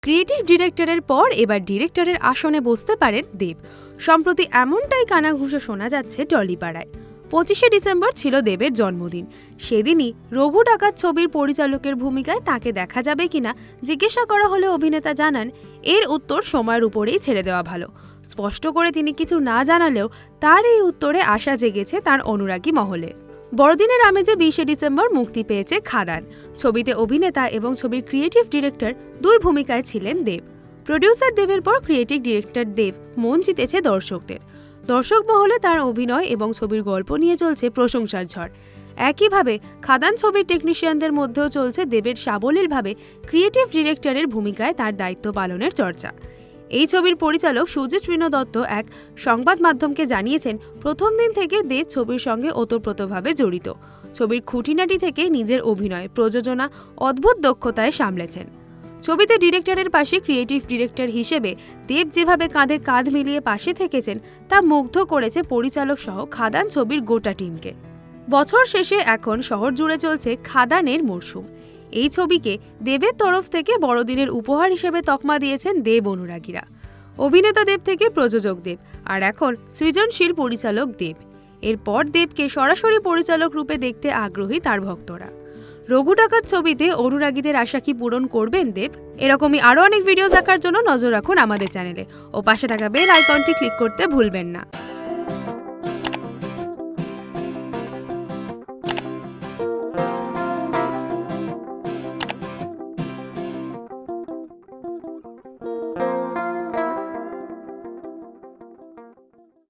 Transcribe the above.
Creative ডিরেক্টরের পর এবার ডিরেক্টরের আসনে বসতে পারেন দেব। সম্প্রতি এমনটাই কানাঘুষো শোনা যাচ্ছে টলিপাড়ায়। 25শে ডিসেম্বর ছিল দেবের জন্মদিন। সেদিনই রঘু ডাকাত ছবির পরিচালকের ভূমিকায় তাকে দেখা যাবে কিনা জিজ্ঞাসা করা হলে অভিনেতা জানান, এর উত্তর সময়ের উপরেই ছেড়ে দেওয়া ভালো। স্পষ্ট করে তিনি কিছু না জানালেও তার এই উত্তরে আশা জেগেছে তার অনুরাগী মহলে। বড়দিনের আমেজে 20শে ডিসেম্বর মুক্তি পেয়েছে খাদান। ছবিতে অভিনেতা এবং ছবির ক্রিয়েটিভ ডিরেক্টর দুই ভূমিকায় ছিলেন দেব। প্রডিউসার দেবের পর ক্রিয়েটিভ ডিরেক্টর দেব মন জিতেছে দর্শকদের। দর্শক মহলে তার অভিনয় এবং ছবির গল্প নিয়ে চলছে প্রশংসার ঝড়। একইভাবে খাদান ছবির টেকনিশিয়ানদের মধ্যেও চলছে দেবের সাবলীলভাবে ক্রিয়েটিভ ডিরেক্টরের ভূমিকায় তার দায়িত্ব পালনের চর্চা। এই ছবির পরিচালক সুজিত ঋণ দত্ত এক সংবাদ মাধ্যমকে জানিয়েছেন, প্রথম দিন থেকে দেব ছবির সঙ্গে ওতপ্রোতভাবে জড়িত। ছবির খুঁটিনাটি থেকে নিজের অভিনয়, প্রযোজনা অদ্ভুত দক্ষতায় সামলেছেন। ছবিতে ডিরেক্টরের পাশে ক্রিয়েটিভ ডিরেক্টর হিসেবে দেব যেভাবে কাঁধে কাঁধ মিলিয়ে পাশে থেকেছেন তা মুগ্ধ করেছে পরিচালক সহ খাদান ছবির গোটা টিমকে। বছর শেষে এখন শহর জুড়ে চলছে খাদানের মরশুম। এই ছবিকে দেবের তরফ থেকে বড়দিনের উপহার হিসেবে তকমা দিয়েছেন দেব অনুরাগীরা। অভিনেতা দেব থেকে প্রযোজক দেব, আর এখন সৃজনশীল পরিচালক দেব। এরপর দেবকে সরাসরি পরিচালক রূপে দেখতে আগ্রহী তার ভক্তরা। রঘু ডাকাত ছবিতে অনুরাগীদের আশা কি পূরণ করবেন দেব? এরকমই আরও অনেক ভিডিও দেখার জন্য নজর রাখুন আমাদের চ্যানেলে ও পাশে থাকা বেল আইকনটি ক্লিক করতে ভুলবেন না।